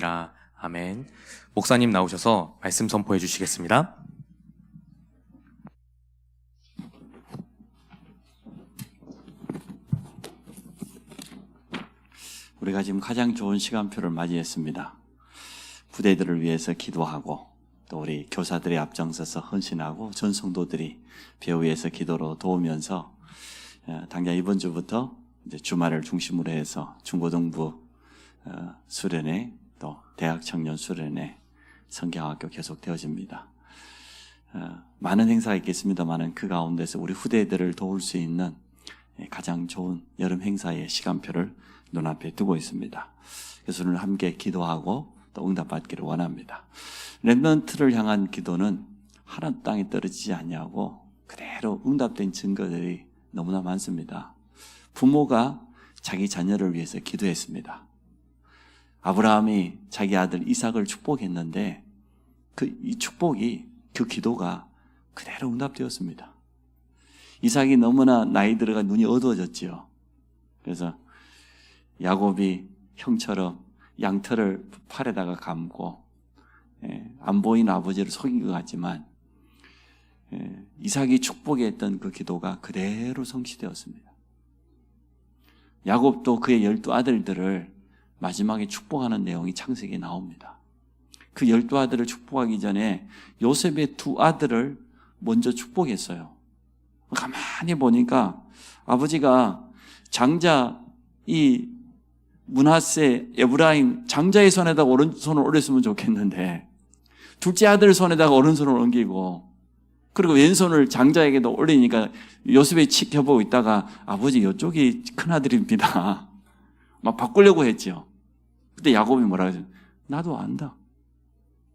아멘. 목사님 나오셔서 말씀 선포해 주시겠습니다. 우리가 지금 가장 좋은 시간표를 맞이했습니다. 부대들을 위해서 기도하고 또 우리 교사들이 앞장서서 헌신하고 전 성도들이 배후에서 기도로 도우면서 당장 이번 주부터 이제 주말을 중심으로 해서 중고등부 수련회 또 대학 청년 수련회 성경학교 계속 되어집니다. 많은 행사가 있겠습니다만 그 가운데서 우리 후대들을 도울 수 있는 가장 좋은 여름 행사의 시간표를 눈앞에 두고 있습니다. 그래서 오늘 함께 기도하고 또 응답받기를 원합니다. 렘넌트를 향한 기도는 하나도 땅에 떨어지지 않냐고 그대로 응답된 증거들이 너무나 많습니다. 부모가 자기 자녀를 위해서 기도했습니다. 아브라함이 자기 아들 이삭을 축복했는데 이 축복이 그 기도가 그대로 응답되었습니다. 이삭이 너무나 나이 들어가 눈이 어두워졌지요. 그래서 야곱이 형처럼 양털을 팔에다가 감고 안 보이는 아버지를 속인 것 같지만 이삭이 축복했던 그 기도가 그대로 성취되었습니다. 야곱도 그의 12아들들을 마지막에 축복하는 내용이 창세기에 나옵니다. 그 12아들을 축복하기 전에 요셉의 2아들을 먼저 축복했어요. 가만히 보니까 아버지가 장자 이 므낫세, 에브라임 장자의 손에다가 오른손을 올렸으면 좋겠는데 둘째 아들 손에다가 오른손을 옮기고 그리고 왼손을 장자에게도 올리니까 요셉이 지켜보고 있다가 아버지 이쪽이 큰아들입니다. 막 바꾸려고 했죠. 그때 야곱이 뭐라고 했어요? 나도 안다.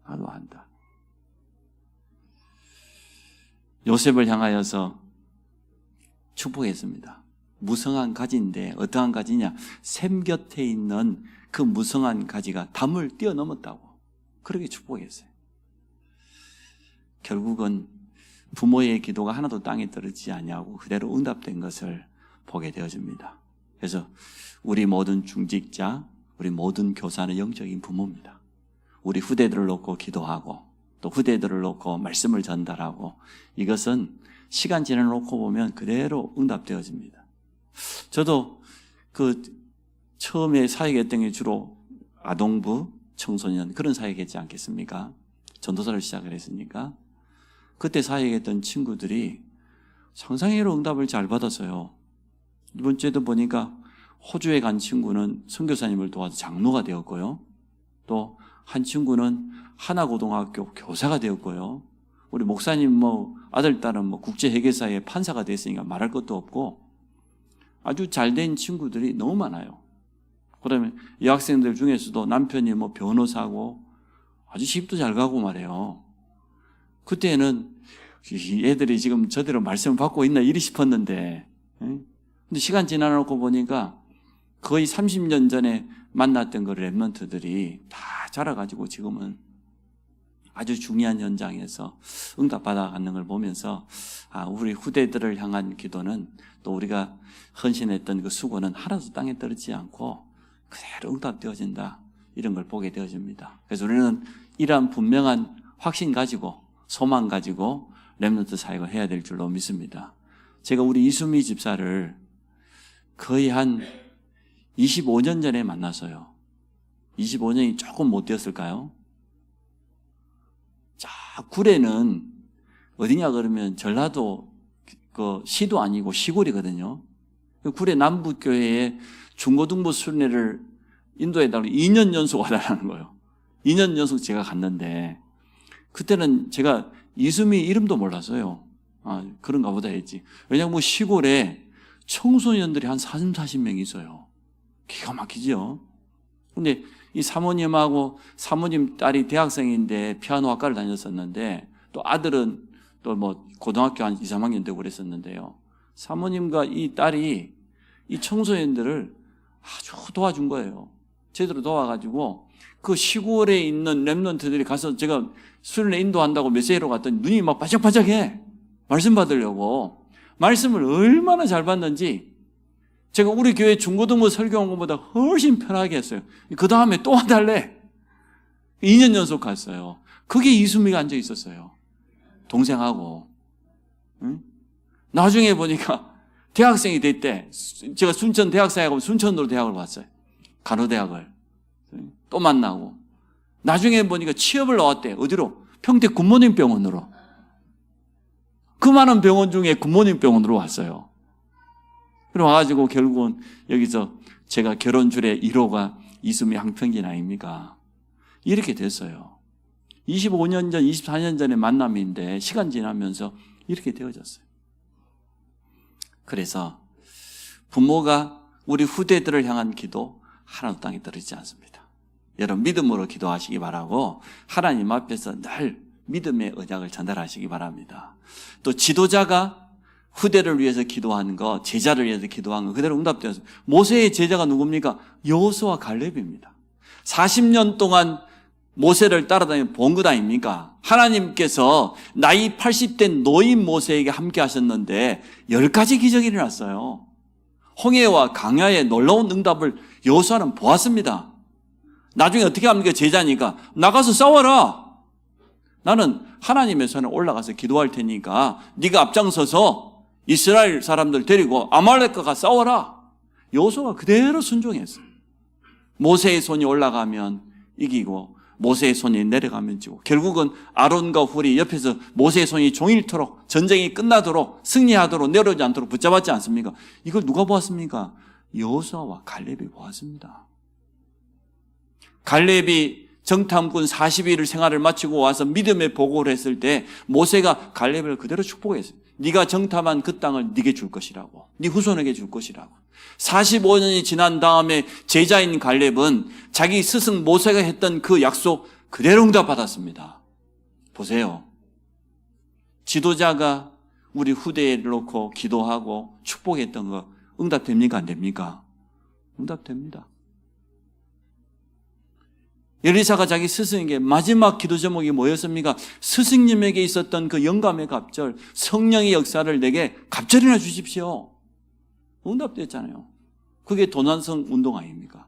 나도 안다. 요셉을 향하여서 축복했습니다. 무성한 가지인데 어떠한 가지냐? 샘 곁에 있는 그 무성한 가지가 담을 뛰어넘었다고 그렇게 축복했어요. 결국은 부모의 기도가 하나도 땅에 떨어지지 않냐고 그대로 응답된 것을 보게 되어집니다. 그래서 우리 모든 중직자, 우리 모든 교사는 영적인 부모입니다. 우리 후대들을 놓고 기도하고 또 후대들을 놓고 말씀을 전달하고 이것은 시간 지나놓고 보면 그대로 응답되어집니다. 저도 처음에 사역했던 게 주로 아동부, 청소년 그런 사역했지 않겠습니까? 전도사를 시작을 했으니까 그때 사역했던 친구들이 상상외로 응답을 잘 받았어요. 이번 주에도 보니까 호주에 간 친구는 선교사님을 도와서 장로가 되었고요. 또 한 친구는 하나고등학교 교사가 되었고요. 우리 목사님 아들, 딸은 국제회계사의 판사가 됐으니까 말할 것도 없고 아주 잘된 친구들이 너무 많아요. 그다음에 여학생들 중에서도 남편이 변호사고 아주 시집도 잘 가고 말이에요. 그때는 애들이 지금 저대로 말씀을 받고 있나 이리 싶었는데 근데 시간 지나놓고 보니까 거의 30년 전에 만났던 그 렘넌트들이 다 자라가지고 지금은 아주 중요한 현장에서 응답받아가는 걸 보면서 우리 후대들을 향한 기도는 또 우리가 헌신했던 그 수고는 하나도 땅에 떨어지지 않고 그대로 응답되어진다 이런 걸 보게 되어집니다. 그래서 우리는 이러한 분명한 확신 가지고 소망 가지고 렘넌트 사역을 해야 될 줄로 믿습니다. 제가 우리 이수미 집사를 거의 한 25년 전에 만났어요. 25년이 조금 못 되었을까요? 자, 구례는 어디냐 그러면 전라도 그 시도 아니고 시골이거든요. 구례 남북교회에 중고등부 수련회를 인도해달라고 2년 연속 와달라는 거예요. 2년 연속 제가 갔는데 그때는 제가 이수미 이름도 몰랐어요. 그런가 보다 했지. 왜냐하면 시골에 청소년들이 한 40명 있어요. 기가 막히죠. 근데 이 사모님하고 사모님 딸이 대학생인데 피아노 학과를 다녔었는데 또 아들은 또 고등학교 한 2, 3학년 되고 그랬었는데요. 사모님과 이 딸이 이 청소년들을 아주 도와준 거예요. 제대로 도와가지고 그 시골에 있는 렘넌트들이 가서 제가 수련회 인도한다고 메시지로 갔더니 눈이 막 바짝바짝해. 말씀 받으려고. 말씀을 얼마나 잘 받는지 제가 우리 교회 중고등부 설교한 것보다 훨씬 편하게 했어요. 그 다음에 또 와달래. 2년 연속 갔어요. 거기에 이수미가 앉아 있었어요. 동생하고. 응? 나중에 보니까 대학생이 됐대. 제가 순천 대학생하고 순천으로 대학을 갔어요. 간호대학을. 또 만나고. 나중에 보니까 취업을 나왔대. 어디로? 평택 굿모닝 병원으로. 그 많은 병원 중에 굿모닝 병원으로 왔어요. 그래 와가지고 결국은 여기서 제가 결혼 줄의 1호가 이수미 항평진 아닙니까? 이렇게 됐어요. 25년 전, 24년 전의 만남인데 시간 지나면서 이렇게 되어졌어요. 그래서 부모가 우리 후대들을 향한 기도 하나도 땅에 떨어지지 않습니다. 여러분 믿음으로 기도하시기 바라고 하나님 앞에서 늘 믿음의 언약을 전달하시기 바랍니다. 또 지도자가 후대를 위해서 기도하는 거, 제자를 위해서 기도한 거 그대로 응답되었습니다. 모세의 제자가 누굽니까? 여호수아 갈렙입니다. 40년 동안 모세를 따라다니는 본 것 아닙니까? 하나님께서 나이 80된 노인 모세에게 함께 하셨는데 10가지 기적이 일어났어요. 홍해와 강야의 놀라운 응답을 여호수아는 보았습니다. 나중에 어떻게 합니까? 제자니까 나가서 싸워라. 나는 하나님의 손에 올라가서 기도할 테니까 네가 앞장서서 이스라엘 사람들 데리고 아말렉과 가 싸워라. 여호수아가 그대로 순종했어요. 모세의 손이 올라가면 이기고 모세의 손이 내려가면 지고 결국은 아론과 훌이 옆에서 모세의 손이 종일토록 전쟁이 끝나도록 승리하도록 내려오지 않도록 붙잡았지 않습니까? 이걸 누가 보았습니까? 여호수아와 갈렙이 보았습니다. 갈렙이 정탐꾼 40일을 생활을 마치고 와서 믿음의 보고를 했을 때 모세가 갈렙을 그대로 축복했어요. 네가 정탐한 그 땅을 네게 줄 것이라고. 네 후손에게 줄 것이라고. 45년이 지난 다음에 제자인 갈렙은 자기 스승 모세가 했던 그 약속 그대로 응답받았습니다. 보세요. 지도자가 우리 후대를 놓고 기도하고 축복했던 거 응답됩니까? 안 됩니까? 응답됩니다. 엘리사가 자기 스승에게 마지막 기도 제목이 뭐였습니까? 스승님에게 있었던 그 영감의 갑절, 성령의 역사를 내게 갑절이나 주십시오. 응답됐잖아요. 그게 도난성 운동 아닙니까?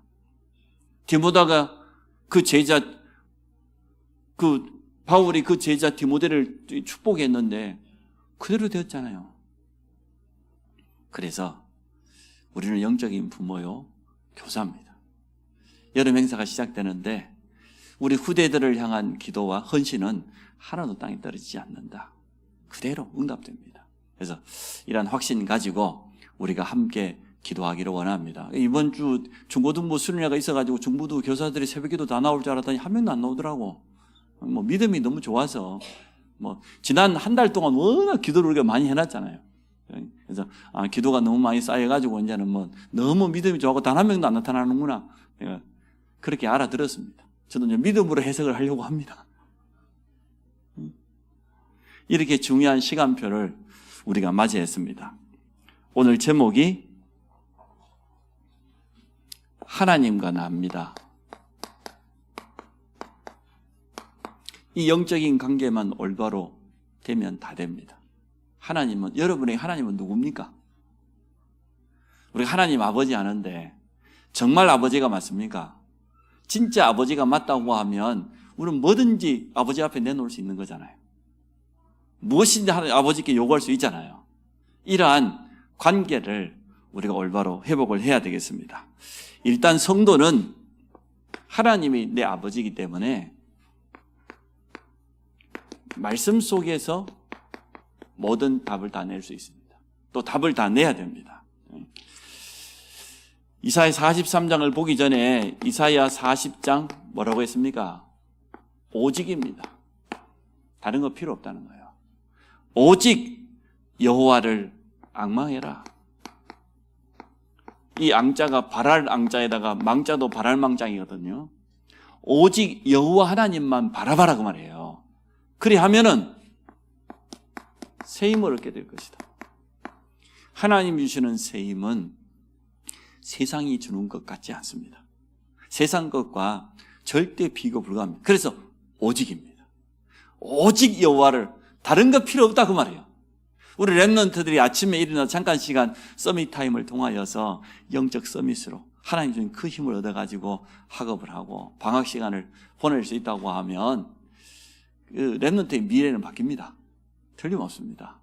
디모다가 그 제자, 바울이 그 제자 디모데를 축복했는데 그대로 되었잖아요. 그래서 우리는 영적인 부모요, 교사입니다. 여름 행사가 시작되는데 우리 후대들을 향한 기도와 헌신은 하나도 땅에 떨어지지 않는다. 그대로 응답됩니다. 그래서 이러한 확신 가지고 우리가 함께 기도하기를 원합니다. 이번 주 중고등부 수련회가 있어가지고 중부도 교사들이 새벽기도 다 나올 줄 알았더니 한 명도 안 나오더라고. 믿음이 너무 좋아서 지난 한 달 동안 워낙 기도를 우리가 많이 해놨잖아요. 그래서 기도가 너무 많이 쌓여가지고 이제는 너무 믿음이 좋아하고 단 한 명도 안 나타나는구나. 그렇게 알아들었습니다. 저도 이제 믿음으로 해석을 하려고 합니다. 이렇게 중요한 시간표를 우리가 맞이했습니다. 오늘 제목이 하나님과 나입니다. 이 영적인 관계만 올바로 되면 다 됩니다. 여러분의 하나님은 누굽니까? 우리가 하나님 아버지 아는데 정말 아버지가 맞습니까? 진짜 아버지가 맞다고 하면 우리는 뭐든지 아버지 앞에 내놓을 수 있는 거잖아요. 무엇이든지 아버지께 요구할 수 있잖아요. 이러한 관계를 우리가 올바로 회복을 해야 되겠습니다. 일단 성도는 하나님이 내 아버지이기 때문에 말씀 속에서 모든 답을 다 낼 수 있습니다. 또 답을 다 내야 됩니다. 이사야 43장을 보기 전에 이사야 40장 뭐라고 했습니까? 오직입니다. 다른 거 필요 없다는 거예요. 오직 여호와를 앙망해라. 이 앙자가 바랄 앙자에다가 망자도 바랄 망자이거든요. 오직 여호와 하나님만 바라봐라 그 말이에요. 그리 하면은 새 힘을 얻게 될 것이다. 하나님 주시는 새 힘은 세상이 주는 것 같지 않습니다. 세상 것과 절대 비교 불가합니다. 그래서 오직입니다. 오직 여호와를 다른 거 필요 없다 그 말이에요. 우리 랩런트들이 아침에 일어나 잠깐 시간 서밋 타임을 통하여서 영적 서밋으로 하나님 주신 그 힘을 얻어가지고 학업을 하고 방학 시간을 보낼 수 있다고 하면 그 렘넌트의 미래는 바뀝니다. 틀림없습니다.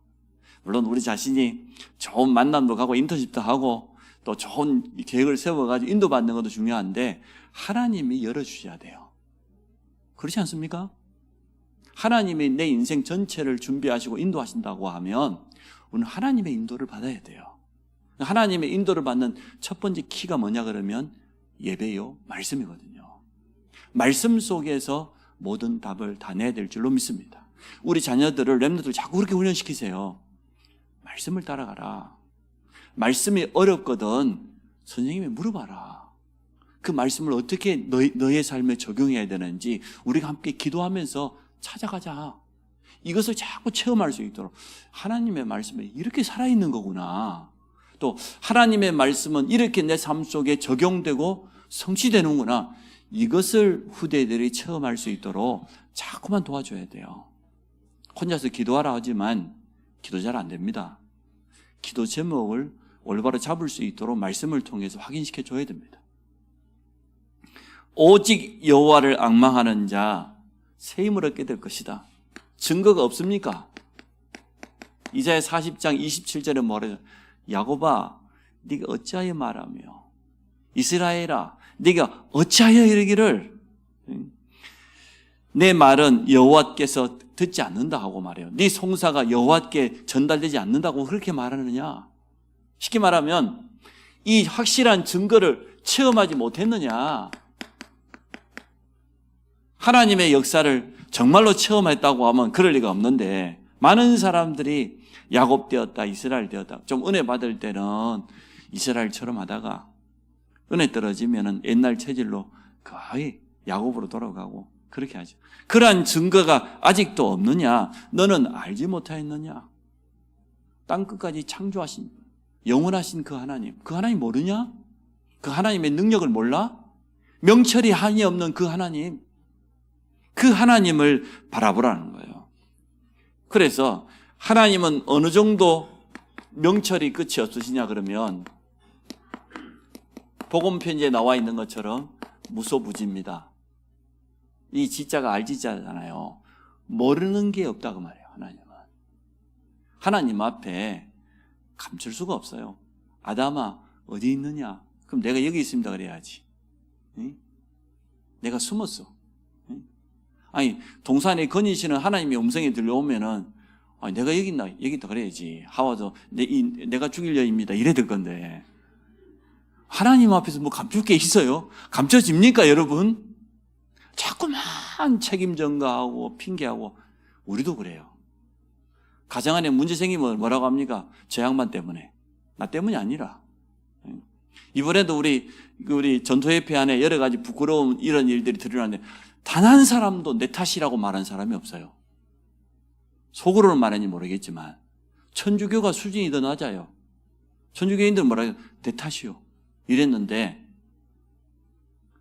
물론 우리 자신이 좋은 만남도 가고 인턴십도 하고 또 좋은 계획을 세워가지고 인도받는 것도 중요한데 하나님이 열어주셔야 돼요. 그렇지 않습니까? 하나님이 내 인생 전체를 준비하시고 인도하신다고 하면 우리는 하나님의 인도를 받아야 돼요. 하나님의 인도를 받는 첫 번째 키가 뭐냐 그러면 예배요, 말씀이거든요. 말씀 속에서 모든 답을 다 내야 될 줄로 믿습니다. 우리 자녀들을, 렘너들 자꾸 그렇게 훈련시키세요. 말씀을 따라가라. 말씀이 어렵거든 선생님이 물어봐라. 그 말씀을 어떻게 너의 삶에 적용해야 되는지 우리가 함께 기도하면서 찾아가자. 이것을 자꾸 체험할 수 있도록 하나님의 말씀이 이렇게 살아있는 거구나. 또 하나님의 말씀은 이렇게 내 삶 속에 적용되고 성취되는구나. 이것을 후대들이 체험할 수 있도록 자꾸만 도와줘야 돼요. 혼자서 기도하라 하지만 기도 잘 안 됩니다. 기도 제목을 올바로 잡을 수 있도록 말씀을 통해서 확인시켜 줘야 됩니다. 오직 여호와를 앙망하는 자 새 힘을 얻게 될 것이다. 증거가 없습니까? 이사야 40장 27절에 뭐래요? 야곱아 네가 어찌하여 말하며 이스라엘아 네가 어찌하여 이르기를 내 말은 여호와께서 듣지 않는다 하고 말해요. 네 송사가 여호와께 전달되지 않는다고 그렇게 말하느냐? 쉽게 말하면 이 확실한 증거를 체험하지 못했느냐? 하나님의 역사를 정말로 체험했다고 하면 그럴 리가 없는데 많은 사람들이 야곱 되었다, 이스라엘 되었다. 좀 은혜 받을 때는 이스라엘처럼 하다가 은혜 떨어지면은 옛날 체질로 거의 야곱으로 돌아가고 그렇게 하죠. 그러한 증거가 아직도 없느냐? 너는 알지 못하였느냐? 땅 끝까지 창조하신 영원하신 그 하나님 모르냐? 그 하나님의 능력을 몰라? 명철이 한이 없는 그 하나님을 바라보라는 거예요. 그래서 하나님은 어느 정도 명철이 끝이 없으시냐 그러면 복음편지에 나와 있는 것처럼 무소부지입니다. 이 지자가 알지자잖아요. 모르는 게 없다고 말해요. 하나님 앞에 감출 수가 없어요. 아담아 어디 있느냐? 그럼 내가 여기 있습니다 그래야지. 내가 숨었어. 아니 동산에 거니시는 하나님의 음성이 들려오면은 내가 여기 있다 그래야지. 하와도 내가 죽일 여입니다 이래 될 건데 하나님 앞에서 뭐 감출 게 있어요? 감춰집니까 여러분? 자꾸만 책임 전가하고 핑계하고 우리도 그래요. 가정 안에 문제 생기면 뭐라고 합니까? 저 양반 때문에. 나 때문이 아니라. 이번에도 우리 전도협회 안에 여러 가지 부끄러운 이런 일들이 드러나는데 단 한 사람도 내 탓이라고 말한 사람이 없어요. 속으로는 말하는지 모르겠지만 천주교가 수준이 더 낮아요. 천주교인들은 뭐라 해요? 내 탓이요. 이랬는데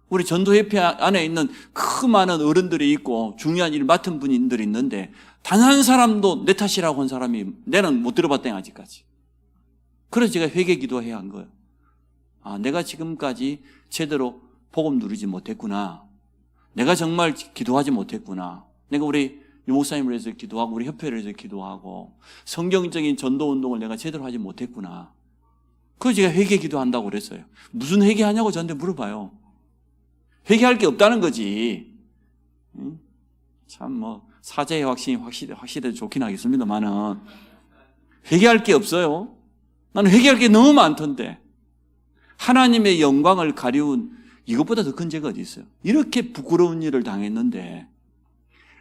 우리 전도협회 안에 있는 그 많은 어른들이 있고 중요한 일 맡은 분들이 있는데 단 한 사람도 내 탓이라고 한 사람이 내는 못 들어봤다 아직까지. 그래서 제가 회개 기도해야 한 거예요. 내가 지금까지 제대로 복음 누리지 못했구나. 내가 정말 기도하지 못했구나. 내가 우리 유목사님을 위해서 기도하고 우리 협회를 위해서 기도하고 성경적인 전도운동을 내가 제대로 하지 못했구나. 그래서 제가 회개 기도한다고 그랬어요. 무슨 회개하냐고 저한테 물어봐요. 회개할 게 없다는 거지. 참 사제의 확신이 확실해도 좋긴 하겠습니다만은 회개할 게 없어요. 나는 회개할 게 너무 많던데 하나님의 영광을 가리운 이것보다 더 큰 죄가 어디 있어요? 이렇게 부끄러운 일을 당했는데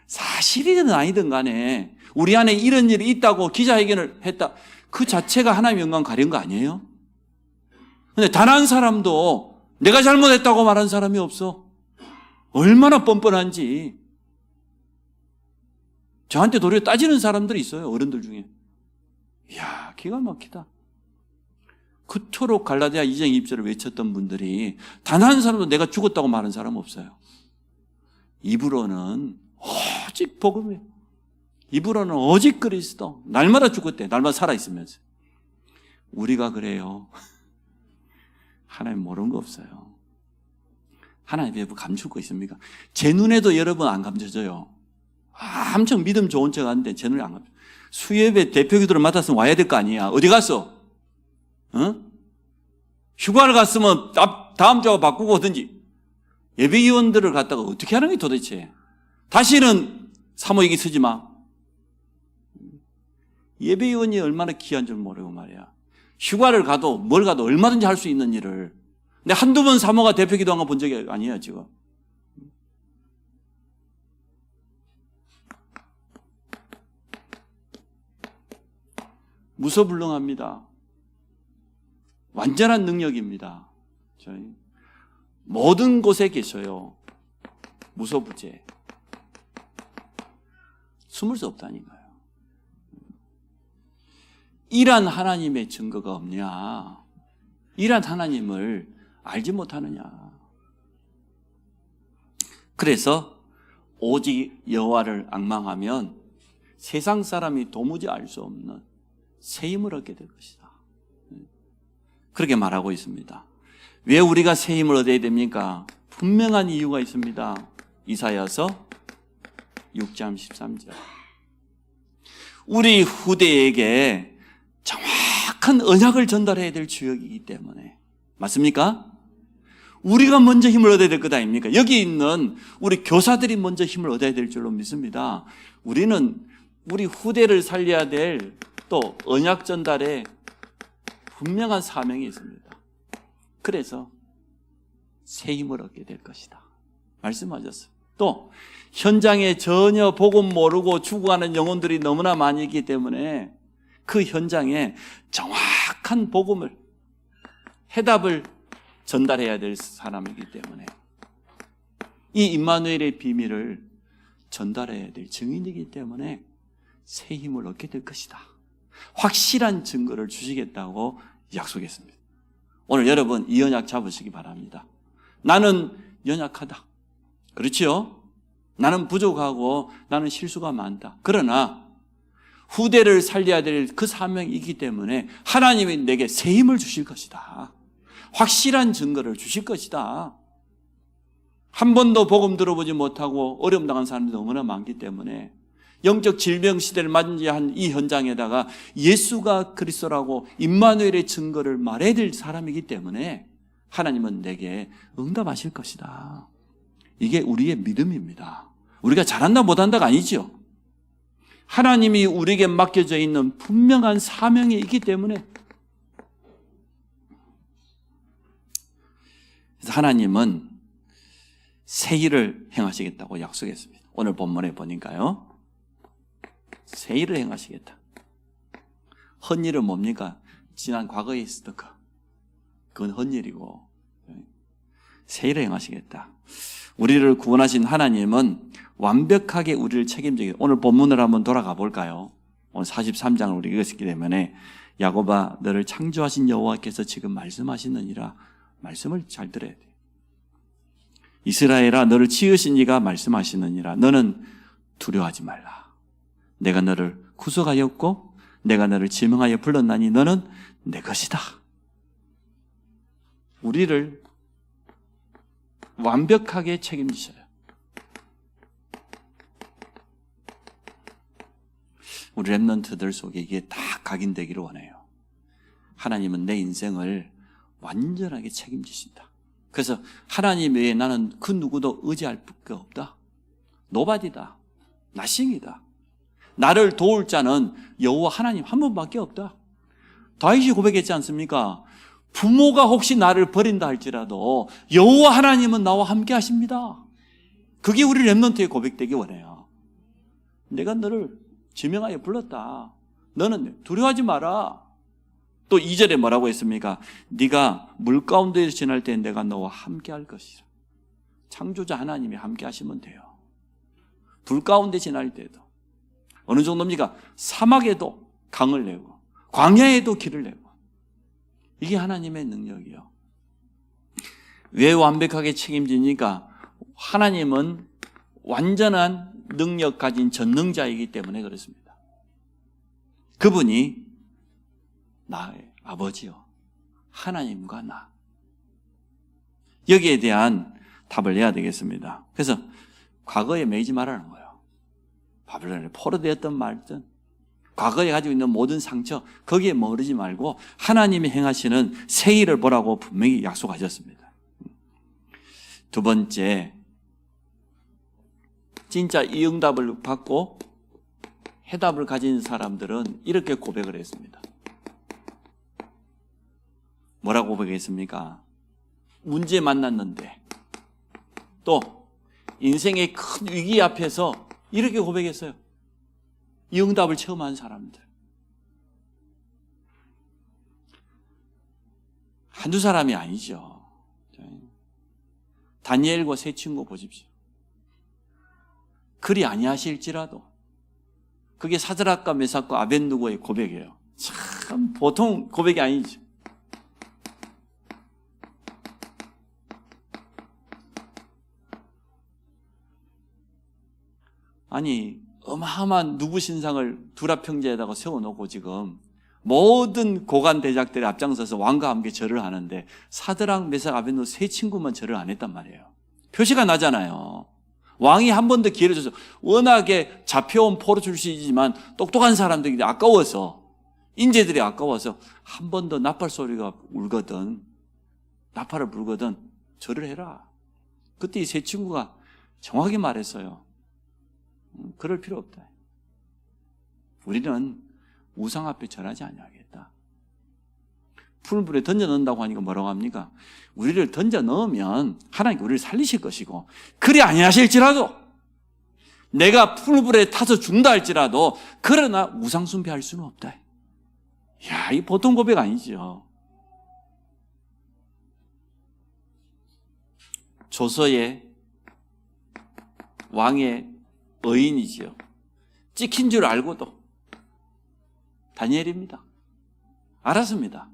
사실이든 아니든 간에 우리 안에 이런 일이 있다고 기자회견을 했다. 그 자체가 하나님의 영광 가린 거 아니에요? 근데 단 한 사람도 내가 잘못했다고 말한 사람이 없어. 얼마나 뻔뻔한지. 저한테 도리어 따지는 사람들이 있어요. 어른들 중에. 이야, 기가 막히다. 그토록 갈라디아 2장 20절을 외쳤던 분들이 단 한 사람도 내가 죽었다고 말한 사람 없어요. 입으로는 오직 복음이에요. 입으로는 오직 그리스도. 날마다 죽었대. 날마다 살아있으면서. 우리가 그래요. 하나님 모르는 거 없어요. 하나님 왜 감출 거 있습니까? 제 눈에도 여러분 안 감춰져요. 엄청 믿음 좋은 척 하는데 제 눈에 안 감춰. 수협의 대표기도를 맡았으면 와야 될 거 아니야. 어디 갔어? 휴가를 갔으면 다음 주하고 바꾸고 오든지. 예배위원들을 갖다가 어떻게 하는 게 도대체? 다시는 사모이기 쓰지 마. 예배위원이 얼마나 귀한 줄 모르고 말이야. 휴가를 가도 뭘 가도 얼마든지 할 수 있는 일을. 근데 한두 번 사모가 대표기도 한 거 본 적이 아니에요, 지금. 무소불능합니다. 완전한 능력입니다. 저희 모든 곳에 계셔요. 무소부재. 숨을 수 없다니까요. 이란 하나님의 증거가 없냐? 이란 하나님을 알지 못하느냐? 그래서 오직 여호와를 앙망하면 세상 사람이 도무지 알 수 없는 새 힘을 얻게 될 것이다. 그렇게 말하고 있습니다. 왜 우리가 새 힘을 얻어야 됩니까? 분명한 이유가 있습니다. 이사야서 6장 13절. 우리 후대에게 정확한 언약을 전달해야 될 주역이기 때문에. 맞습니까? 우리가 먼저 힘을 얻어야 될 것 아닙니까? 여기 있는 우리 교사들이 먼저 힘을 얻어야 될 줄로 믿습니다. 우리는 우리 후대를 살려야 될 또 언약 전달에 분명한 사명이 있습니다. 그래서 새 힘을 얻게 될 것이다. 말씀하셨어요. 또 현장에 전혀 복음 모르고 죽어가는 영혼들이 너무나 많이 있기 때문에 그 현장에 정확한 복음을, 해답을 전달해야 될 사람이기 때문에 이 임마누엘의 비밀을 전달해야 될 증인이기 때문에 새 힘을 얻게 될 것이다. 확실한 증거를 주시겠다고 약속했습니다. 오늘 여러분 이 언약 잡으시기 바랍니다. 나는 연약하다. 그렇지요? 나는 부족하고 나는 실수가 많다. 그러나 후대를 살려야 될 그 사명이 있기 때문에 하나님이 내게 새 힘을 주실 것이다. 확실한 증거를 주실 것이다. 한 번도 복음 들어보지 못하고 어려움 당한 사람들이 너무나 많기 때문에 영적 질병 시대를 맞이한 이 현장에다가 예수가 그리스도라고 임마누엘의 증거를 말해야 될 사람이기 때문에 하나님은 내게 응답하실 것이다. 이게 우리의 믿음입니다. 우리가 잘한다 못한다가 아니죠. 하나님이 우리에게 맡겨져 있는 분명한 사명이 있기 때문에 그래서 하나님은 새 일을 행하시겠다고 약속했습니다. 오늘 본문에 보니까요. 새 일을 행하시겠다. 헛일은 뭡니까? 지난 과거에 있었던 거. 그건 헛일이고 새 일을 행하시겠다. 우리를 구원하신 하나님은 완벽하게 우리를 책임지게. 오늘 본문을 한번 돌아가 볼까요? 오늘 43장을 우리 읽었기 때문에 야곱아 너를 창조하신 여호와께서 지금 말씀하시느니라. 말씀을 잘 들어야 돼. 이스라엘아 너를 지으신 이가 말씀하시느니라. 너는 두려워하지 말라. 내가 너를 구속하였고 내가 너를 지명하여 불렀나니 너는 내 것이다. 우리를 완벽하게 책임지셔요. 우리 렘넌트들 속에 이게 다 각인되기를 원해요. 하나님은 내 인생을 완전하게 책임지신다. 그래서 하나님 외에 나는 그 누구도 의지할 게 없다. 노바디다. 나싱이다. 나를 도울 자는 여호와 하나님 한 분밖에 없다. 다윗이 고백했지 않습니까? 부모가 혹시 나를 버린다 할지라도 여호와 하나님은 나와 함께 하십니다. 그게 우리 렘넌트의 고백되기 원해요. 내가 너를 지명하여 불렀다. 너는 두려워하지 마라. 또 2절에 뭐라고 했습니까? 네가 물 가운데에서 지날 때 내가 너와 함께 할 것이라. 창조자 하나님이 함께 하시면 돼요. 불 가운데 지날 때도 어느 정도입니까? 사막에도 강을 내고 광야에도 길을 내고. 이게 하나님의 능력이요. 왜 완벽하게 책임지니까? 하나님은 완전한 능력 가진 전능자이기 때문에 그렇습니다. 그분이 나의 아버지요. 하나님과 나. 여기에 대한 답을 내야 되겠습니다. 그래서 과거에 매이지 말라는 거예요. 바벨론에 포로되었던 말든 과거에 가지고 있는 모든 상처 거기에 머무르지 말고 하나님이 행하시는 새 일을 보라고 분명히 약속하셨습니다. 두 번째, 진짜 이 응답을 받고 해답을 가진 사람들은 이렇게 고백을 했습니다. 뭐라고 고백했습니까? 문제 만났는데 또 인생의 큰 위기 앞에서 이렇게 고백했어요. 이 응답을 체험한 사람들. 한두 사람이 아니죠. 다니엘과 세 친구 보십시오. 그리 아니하실지라도 그게 사드락과 메삭과 아벳느고의 고백이에요. 참 보통 고백이 아니죠. 아니 어마어마한 누구 신상을 두라평지에다가 세워놓고 지금 모든 고관 대작들이 앞장서서 왕과 함께 절을 하는데 사드락, 메삭, 아벳느고 세 친구만 절을 안 했단 말이에요. 표시가 나잖아요. 왕이 한 번 더 기회를 줘서 워낙에 잡혀온 포로 출신이지만 똑똑한 사람들이 아까워서 인재들이 아까워서 한 번 더 나팔 소리가 울거든 나팔을 불거든 절을 해라. 그때 이 세 친구가 정확하게 말했어요. 그럴 필요 없다. 우리는 우상 앞에 절하지 아니하겠다. 풀물에 던져 넣는다고 하니까 뭐라고 합니까? 우리를 던져 넣으면 하나님께 우리를 살리실 것이고 그리 아니하실지라도 내가 풀물에 타서 죽는다 할지라도 그러나 우상 숭배할 수는 없다. 야, 이 보통 고백 아니죠. 조서의 왕의 의인이지요. 찍힌 줄 알고도 다니엘입니다. 알았습니다.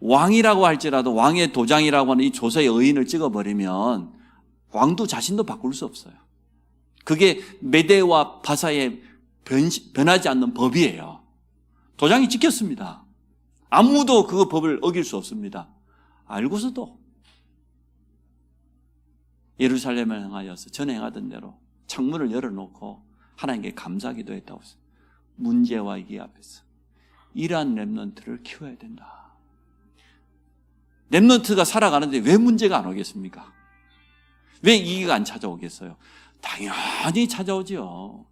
왕이라고 할지라도 왕의 도장이라고 하는 이 조서의 의인을 찍어버리면 왕도 자신도 바꿀 수 없어요. 그게 메대와 바사의 변하지 않는 법이에요. 도장이 찍혔습니다. 아무도 그 법을 어길 수 없습니다. 알고서도 예루살렘을 향하여서 전에 행하던 대로 창문을 열어놓고 하나님께 감사기도 했다고 했어요. 문제와 위기 앞에서 이러한 렘넌트를 키워야 된다. 렘넌트가 살아가는데 왜 문제가 안 오겠습니까? 왜 위기가 안 찾아오겠어요? 당연히 찾아오죠.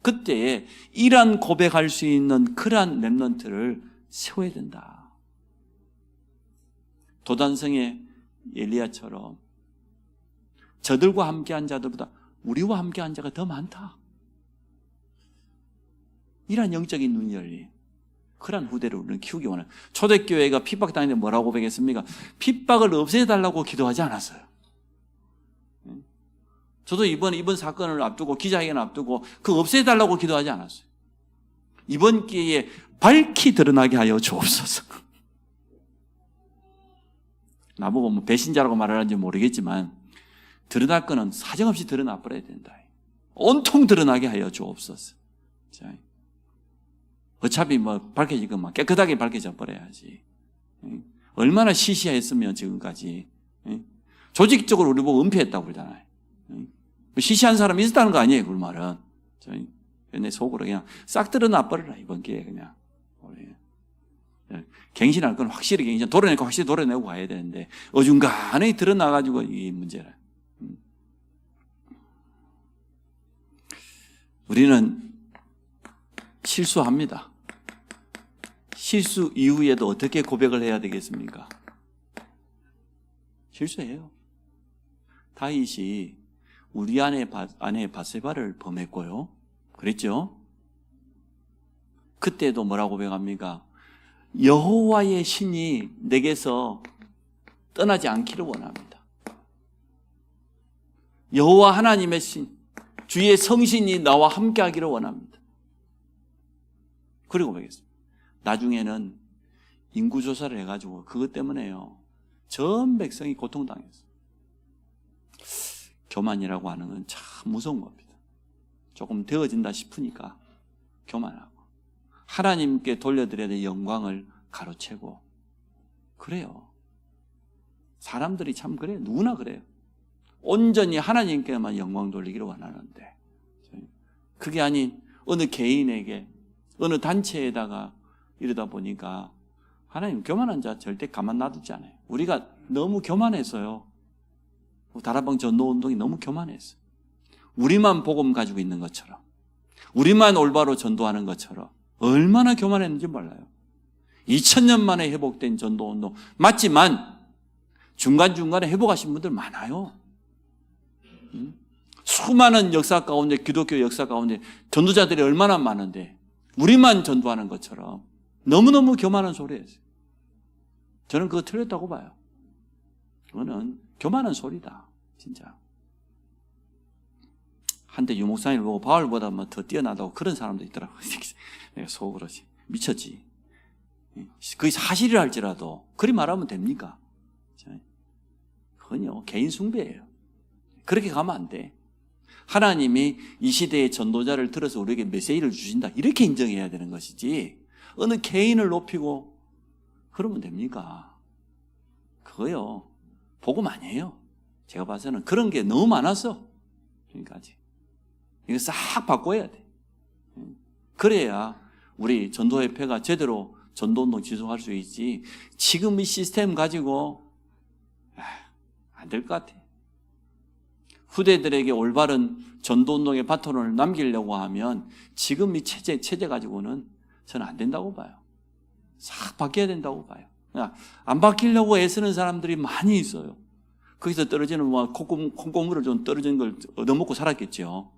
그때 이러한 고백할 수 있는 그러한 렘넌트를 세워야 된다. 도단성의 엘리야처럼 저들과 함께한 자들보다 우리와 함께한 자가 더 많다. 이러한 영적인 눈이 열린 그러한 후대를 우리는 키우기 원해요. 초대교회가 핍박당했는데 뭐라고 고백했습니까? 핍박을 없애달라고 기도하지 않았어요. 저도 이번 사건을 앞두고 기자회견을 앞두고 그 없애달라고 기도하지 않았어요. 이번 기회에 밝히 드러나게 하여 주옵소서. 나보고 뭐 배신자라고 말하는지 모르겠지만 드러날 거는 사정없이 드러나 버려야 된다. 온통 드러나게 하여 주옵소서. 자, 어차피 뭐 밝혀질 것만 깨끗하게 밝혀져 버려야지. 얼마나 시시했으면 지금까지. 조직적으로 우리 보고 은폐했다고 그러잖아요. 시시한 사람이 있었다는 거 아니에요, 그 말은. 내 속으로 그냥 싹 드러나 버려라, 이번 기회에 그냥. 갱신할 건 확실히 갱신, 도려낼 거 확실히 도려내고 가야 되는데, 어중간하게 드러나가지고 이 문제라. 우리는 실수합니다. 실수 이후에도 어떻게 고백을 해야 되겠습니까? 실수해요. 다윗이 우리 아내 바세바를 범했고요. 그랬죠? 그때도 뭐라고 고백합니까? 여호와의 신이 내게서 떠나지 않기를 원합니다. 여호와 하나님의 신, 주의 성신이 나와 함께하기를 원합니다. 그리고 고백했습니다. 나중에는 인구조사를 해가지고 그것 때문에요. 전 백성이 고통당했어요. 교만이라고 하는 건 참 무서운 겁니다. 조금 되어진다 싶으니까 교만하고 하나님께 돌려드려야 될 영광을 가로채고 그래요. 사람들이 참 그래요. 누구나 그래요. 온전히 하나님께만 영광 돌리기를 원하는데 그게 아닌 어느 개인에게 어느 단체에다가 이러다 보니까 하나님 교만한 자 절대 가만 놔두지 않아요. 우리가 너무 교만해서요. 다락방 전도운동이 너무 교만했어요. 우리만 복음 가지고 있는 것처럼 우리만 올바로 전도하는 것처럼 얼마나 교만했는지 몰라요. 2000년 만에 회복된 전도운동 맞지만 중간중간에 회복하신 분들 많아요. 수많은 역사 가운데 기독교 역사 가운데 전도자들이 얼마나 많은데 우리만 전도하는 것처럼 너무너무 교만한 소리예요. 저는 그거 틀렸다고 봐요. 그거는 교만한 소리다. 진짜. 한때 유목사님을 보고 바울보다 뭐 더 뛰어나다고 그런 사람도 있더라고요. 내가 속으로 미쳤지. 그게 사실이라 할지라도 그리 말하면 됩니까? 그건요 개인 숭배예요. 그렇게 가면 안 돼. 하나님이 이 시대의 전도자를 들어서 우리에게 메시지를 주신다 이렇게 인정해야 되는 것이지 어느 개인을 높이고 그러면 됩니까? 그거요 복음 아니에요. 제가 봐서는 그런 게 너무 많았어. 지금까지 이거 싹 바꿔야 돼. 그래야 우리 전도협회가 제대로 전도운동 지속할 수 있지. 지금 이 시스템 가지고 안 될 것 같아. 후대들에게 올바른 전도운동의 바톤을 남기려고 하면 지금 이 체제 가지고는 저는 안 된다고 봐요. 싹 바뀌어야 된다고 봐요. 안 바뀌려고 애쓰는 사람들이 많이 있어요. 거기서 떨어지는 콩고물을 좀 떨어지는 걸 얻어먹고 살았겠죠.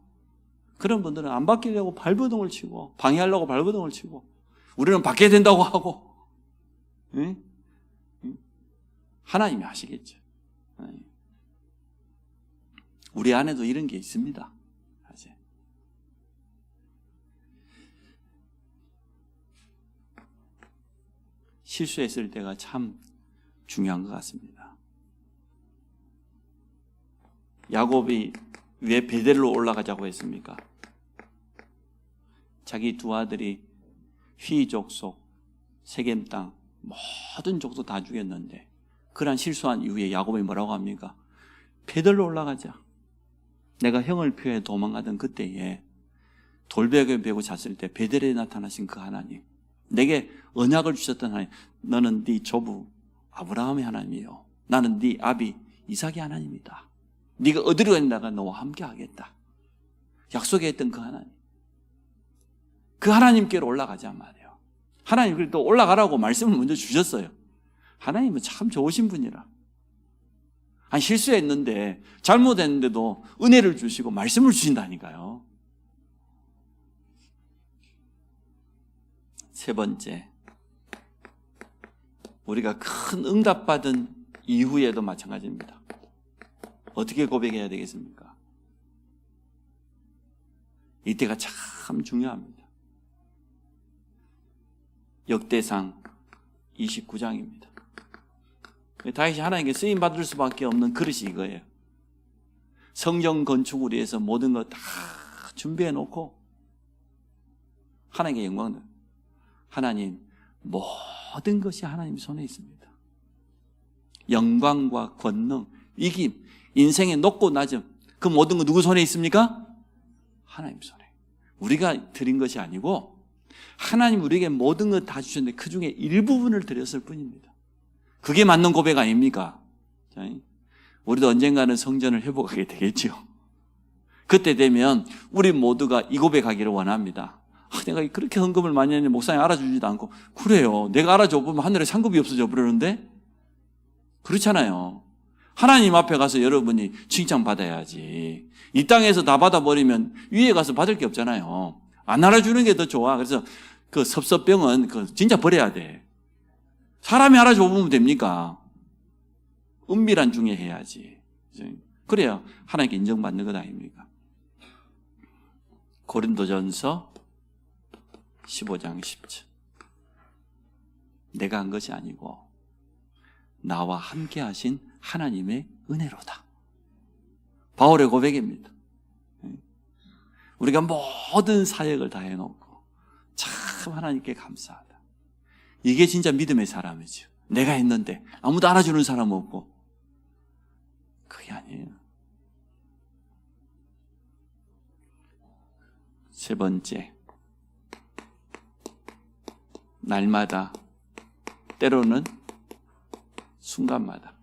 그런 분들은 안 바뀌려고 발버둥을 치고 방해하려고 발버둥을 치고 우리는 바뀌어야 된다고 하고 하나님이 하시겠죠. 우리 안에도 이런 게 있습니다. 실수했을 때가 참 중요한 것 같습니다. 야곱이 왜 베델로 올라가자고 했습니까? 자기 두 아들이 휘 족속, 세겜 땅 모든 족속 다 죽였는데 그러한 실수한 이후에 야곱이 뭐라고 합니까? 베델로 올라가자. 내가 형을 피해 도망가던 그때에 돌벽에 베고 잤을 때 베델에 나타나신 그 하나님, 내게 언약을 주셨던 하나님, 너는 네 조부 아브라함의 하나님이요 나는 네 아비 이삭의 하나님이다. 네가 어디로 간다가 너와 함께 하겠다. 약속했던 그 하나님, 그 하나님께로 올라가자 말이에요. 하나님 또 올라가라고 말씀을 먼저 주셨어요. 하나님은 참 좋으신 분이라. 실수했는데 잘못했는데도 은혜를 주시고 말씀을 주신다니까요. 세 번째, 우리가 큰 응답받은 이후에도 마찬가지입니다. 어떻게 고백해야 되겠습니까? 이때가 참 중요합니다. 역대상 29장입니다. 다윗이 하나님께 쓰임받을 수밖에 없는 그릇이 이거예요. 성전 건축을 위해서 모든 거 다 준비해 놓고 하나님께 영광을, 하나님 모든 것이 하나님 손에 있습니다. 영광과 권능, 이김, 인생의 높고 낮음, 그 모든 거 누구 손에 있습니까? 하나님 손에. 우리가 드린 것이 아니고 하나님 우리에게 모든 것 다 주셨는데 그 중에 일부분을 드렸을 뿐입니다. 그게 맞는 고백 아닙니까? 우리도 언젠가는 성전을 회복하게 되겠죠. 그때 되면 우리 모두가 이 고백하기를 원합니다. 내가 그렇게 헌금을 많이 했는데 목사님 알아주지도 않고. 그래요. 내가 알아줘보면 하늘에 상급이 없어져 버리는데? 그렇잖아요. 하나님 앞에 가서 여러분이 칭찬받아야지. 이 땅에서 다 받아버리면 위에 가서 받을 게 없잖아요. 안 알아주는 게 더 좋아. 그래서 그 섭섭병은 진짜 버려야 돼. 사람이 알아줘보면 됩니까? 은밀한 중에 해야지. 그래야 하나님께 인정받는 것 아닙니까? 고린도전서 15장 10절. 내가 한 것이 아니고 나와 함께 하신 하나님의 은혜로다. 바울의 고백입니다. 우리가 모든 사역을 다 해놓고 참 하나님께 감사하다. 이게 진짜 믿음의 사람이죠. 내가 했는데 아무도 알아주는 사람 없고 그게 아니에요. 세 번째, 날마다, 때로는 순간마다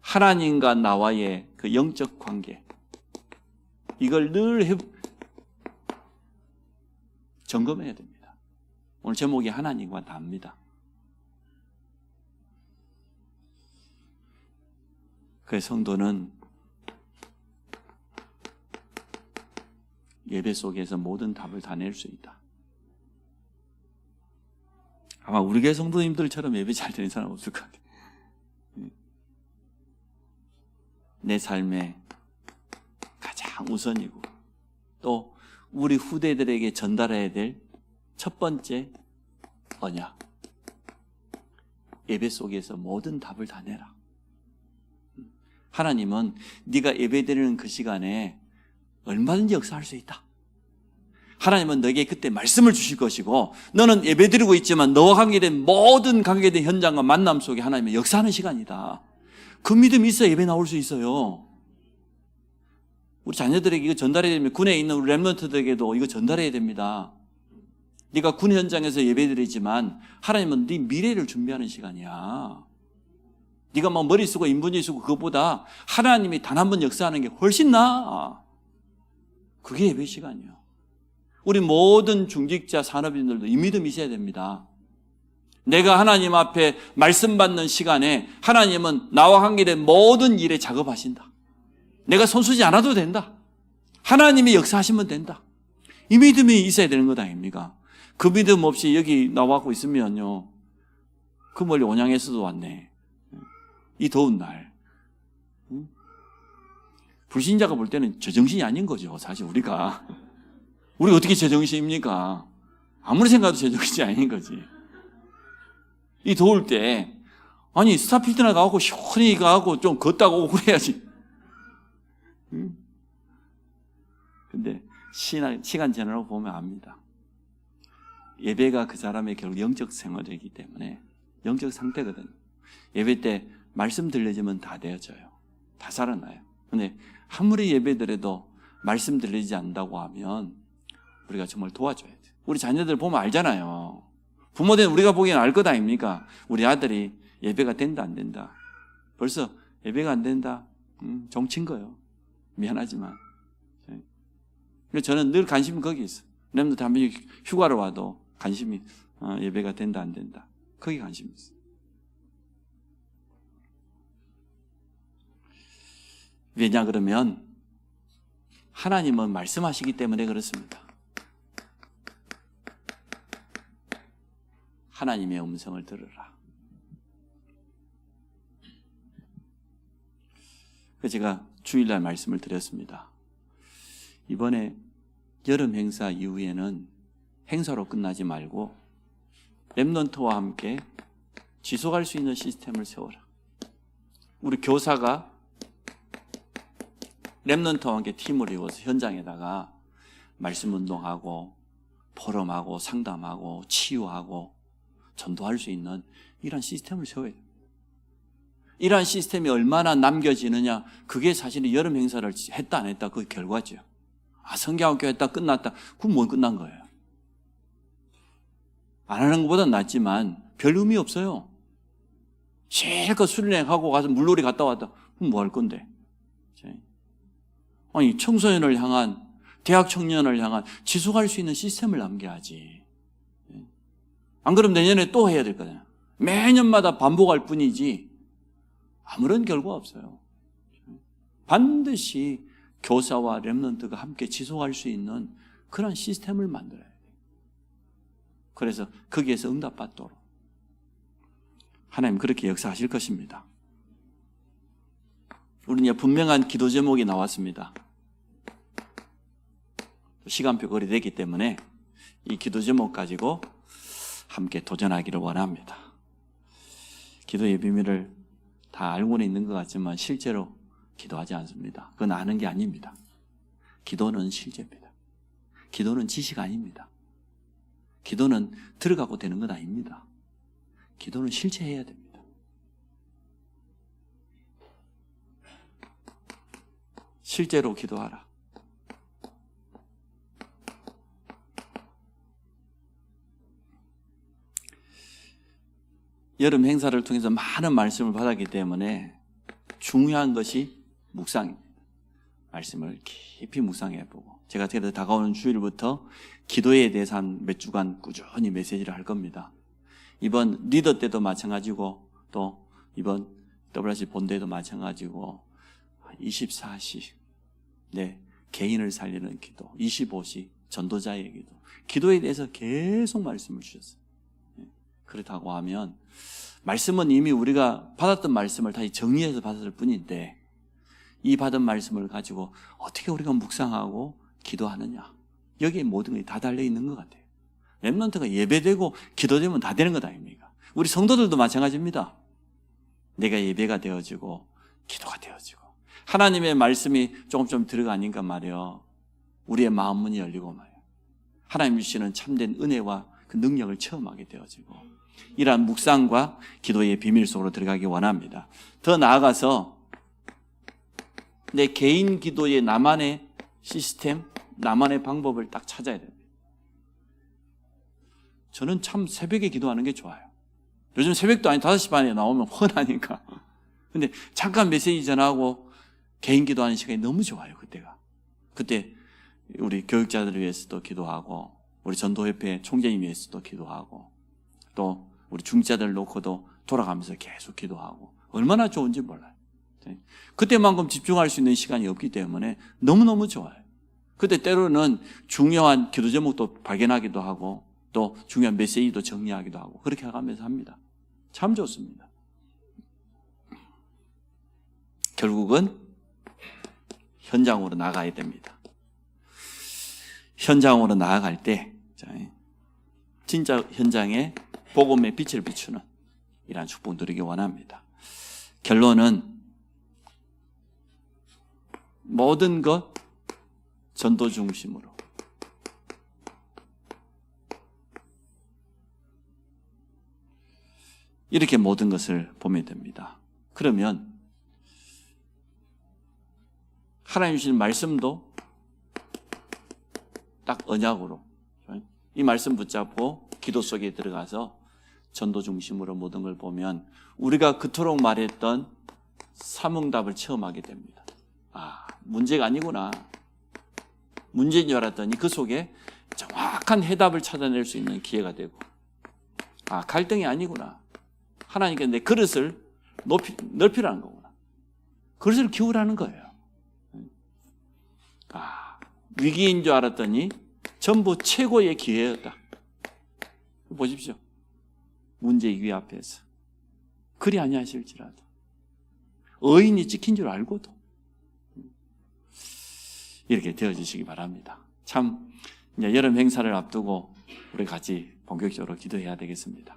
하나님과 나와의 그 영적 관계, 이걸 늘 점검해야 됩니다. 오늘 제목이 하나님과 나입니다. 그 성도는 예배 속에서 모든 답을 다 낼 수 있다. 아마 우리 교회 성도님들처럼 예배 잘 되는 사람 없을 것 같아요. 내 삶의 가장 우선이고 또 우리 후대들에게 전달해야 될 첫 번째 언약. 예배 속에서 모든 답을 다 내라. 하나님은 네가 예배드리는 그 시간에 얼마든지 역사할 수 있다. 하나님은 너에게 그때 말씀을 주실 것이고 너는 예배드리고 있지만 너와 관계된 모든 관계된 현장과 만남 속에 하나님의 역사하는 시간이다. 그 믿음이 있어야 예배 나올 수 있어요. 우리 자녀들에게 이거 전달해야 됩니다. 군에 있는 우리 렘넌트들에게도 이거 전달해야 됩니다. 네가 군 현장에서 예배드리지만 하나님은 네 미래를 준비하는 시간이야. 네가 막 머리 쓰고 인분지 쓰고 그것보다 하나님이 단 한 번 역사하는 게 훨씬 나아. 그게 예배 시간이에요. 우리 모든 중직자 산업인들도 이 믿음이 있어야 됩니다. 내가 하나님 앞에 말씀 받는 시간에 하나님은 나와 관계된 모든 일에 작업하신다. 내가 손쓰지 않아도 된다. 하나님이 역사하시면 된다. 이 믿음이 있어야 되는 것 아닙니까? 그 믿음 없이 여기 나와갖고 있으면요, 그 멀리 온양에서도 왔네. 이 더운 날. 불신자가 볼 때는 제정신이 아닌 거죠. 사실 우리가 어떻게 제정신입니까? 아무리 생각해도 제정신이 아닌 거지. 이 더울 때 아니 스타필드나 가고 시원히 가고 좀 걷다가 오고 그래야지. 근데 시간 지나고 보면 압니다. 예배가 그 사람의 결국 영적 생활이기 때문에 영적 상태거든요. 예배 때 말씀 들려지면 다 되어져요. 다 살아나요. 근데 아무리 예배드려도 말씀 들리지 않는다고 하면 우리가 정말 도와줘야 돼요. 우리 자녀들 보면 알잖아요. 부모된 우리가 보기엔 알 것 아닙니까? 우리 아들이 예배가 된다 안 된다. 벌써 예배가 안 된다. 정친 거예요. 미안하지만. 그래서 저는 늘 관심이 거기 있어요. 렘넌트 한 번씩 휴가를 와도 관심이 예배가 된다 안 된다. 거기 관심이 있어요. 왜냐 그러면 하나님은 말씀하시기 때문에 그렇습니다. 하나님의 음성을 들으라. 그래서 제가 주일날 말씀을 드렸습니다. 이번에 여름 행사 이후에는 행사로 끝나지 말고 렘넌트와 함께 지속할 수 있는 시스템을 세워라. 우리 교사가 렘넌트와 함께 팀을 이루어서 현장에다가 말씀 운동하고 포럼하고 상담하고 치유하고 전도할 수 있는 이런 시스템을 세워야 돼요. 이러한 시스템이 얼마나 남겨지느냐, 그게 사실은 여름 행사를 했다 안 했다 그 결과죠. 성경학교 했다 끝났다, 그건 뭐 끝난 거예요. 안 하는 것보다는 낫지만 별 의미 없어요. 실컷 수련회하고 가서 물놀이 갔다 왔다, 그럼 뭐 할 건데. 아니 청소년을 향한, 대학 청년을 향한 지속할 수 있는 시스템을 남겨야지. 안 그러면 내년에 또 해야 될 거잖아요. 매년마다 반복할 뿐이지 아무런 결과 없어요. 반드시 교사와 렘넌트가 함께 지속할 수 있는 그런 시스템을 만들어야 돼요. 그래서 거기에서 응답받도록 하나님 그렇게 역사하실 것입니다. 우리는 분명한 기도 제목이 나왔습니다. 시간표 거리되기 때문에 이 기도 제목 가지고 함께 도전하기를 원합니다. 기도의 비밀을 다 알고는 있는 것 같지만 실제로 기도하지 않습니다. 그건 아는 게 아닙니다. 기도는 실제입니다. 기도는 지식 아닙니다. 기도는 들어가고 되는 건 아닙니다. 기도는 실체해야 됩니다. 실제로 기도하라. 여름 행사를 통해서 많은 말씀을 받았기 때문에 중요한 것이 묵상입니다. 말씀을 깊이 묵상해보고, 제가 그래도 다가오는 주일부터 기도에 대해서 한 몇 주간 꾸준히 메시지를 할 겁니다. 이번 리더 때도 마찬가지고, 또 이번 WRC 본대도 마찬가지고 24시 개인을 살리는 기도, 25시 전도자의 기도, 기도에 대해서 계속 말씀을 주셨어요. 그렇다고 하면 말씀은 이미 우리가 받았던 말씀을 다시 정리해서 받았을 뿐인데, 이 받은 말씀을 가지고 어떻게 우리가 묵상하고 기도하느냐, 여기에 모든 것이 다 달려있는 것 같아요. 렘넌트가 예배되고 기도되면 다 되는 것 아닙니까? 우리 성도들도 마찬가지입니다. 내가 예배가 되어지고 기도가 되어지고 하나님의 말씀이 조금 들어가니까 말이요, 우리의 마음 문이 열리고 말이요, 하나님 주시는 참된 은혜와 그 능력을 체험하게 되어지고, 이러한 묵상과 기도의 비밀 속으로 들어가기 원합니다. 더 나아가서 내 개인 기도의 나만의 시스템, 나만의 방법을 딱 찾아야 됩니다. 저는 참 새벽에 기도하는 게 좋아요. 요즘 새벽도 아니 5시 반에 나오면 훤하니까. 근데 잠깐 메시지 전하고 개인 기도하는 시간이 너무 좋아요, 그때가. 그때 우리 교육자들을 위해서도 기도하고, 우리 전도협회 총재님 위해서도 기도하고, 또 우리 중직자들 놓고도 돌아가면서 계속 기도하고, 얼마나 좋은지 몰라요. 그때만큼 집중할 수 있는 시간이 없기 때문에 너무너무 좋아요. 그때 때로는 중요한 기도 제목도 발견하기도 하고, 또 중요한 메시지도 정리하기도 하고, 그렇게 해가면서 합니다. 참 좋습니다. 결국은 현장으로 나가야 됩니다. 현장으로 나아갈 때 진짜 현장에 복음의 빛을 비추는 이러한 축복 누리기 원합니다. 결론은 모든 것 전도 중심으로, 이렇게 모든 것을 보면 됩니다. 그러면 하나님 주신 말씀도 딱 언약으로 이 말씀 붙잡고 기도 속에 들어가서 전도 중심으로 모든 걸 보면 우리가 그토록 말했던 삼응답을 체험하게 됩니다. 아, 문제가 아니구나, 문제인 줄 알았더니 그 속에 정확한 해답을 찾아낼 수 있는 기회가 되고, 아, 갈등이 아니구나, 하나님께서 내 그릇을 넓히라는 거구나, 그릇을 키우라는 거예요. 아, 위기인 줄 알았더니 전부 최고의 기회였다. 보십시오. 문제 위기 앞에서 그리 아니하실지라도, 의인이 찍힌 줄 알고도 이렇게 되어주시기 바랍니다. 참 이제 여름 행사를 앞두고 우리 같이 본격적으로 기도해야 되겠습니다.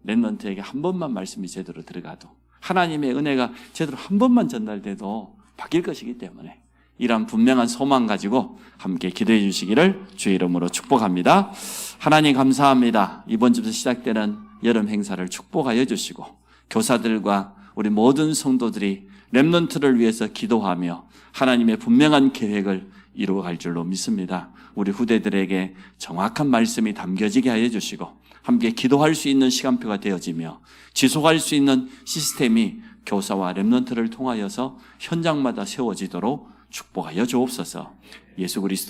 렘넌트에게 한 번만 말씀이 제대로 들어가도, 하나님의 은혜가 제대로 한 번만 전달돼도 바뀔 것이기 때문에 이러한 분명한 소망 가지고 함께 기도해 주시기를 주의 이름으로 축복합니다. 하나님 감사합니다. 이번 주부터 시작되는 여름 행사를 축복하여 주시고, 교사들과 우리 모든 성도들이 렘넌트를 위해서 기도하며 하나님의 분명한 계획을 이루어갈 줄로 믿습니다. 우리 후대들에게 정확한 말씀이 담겨지게 하여 주시고, 함께 기도할 수 있는 시간표가 되어지며 지속할 수 있는 시스템이 교사와 렘넌트를 통하여서 현장마다 세워지도록 축복하여 주옵소서. 예수 그리스도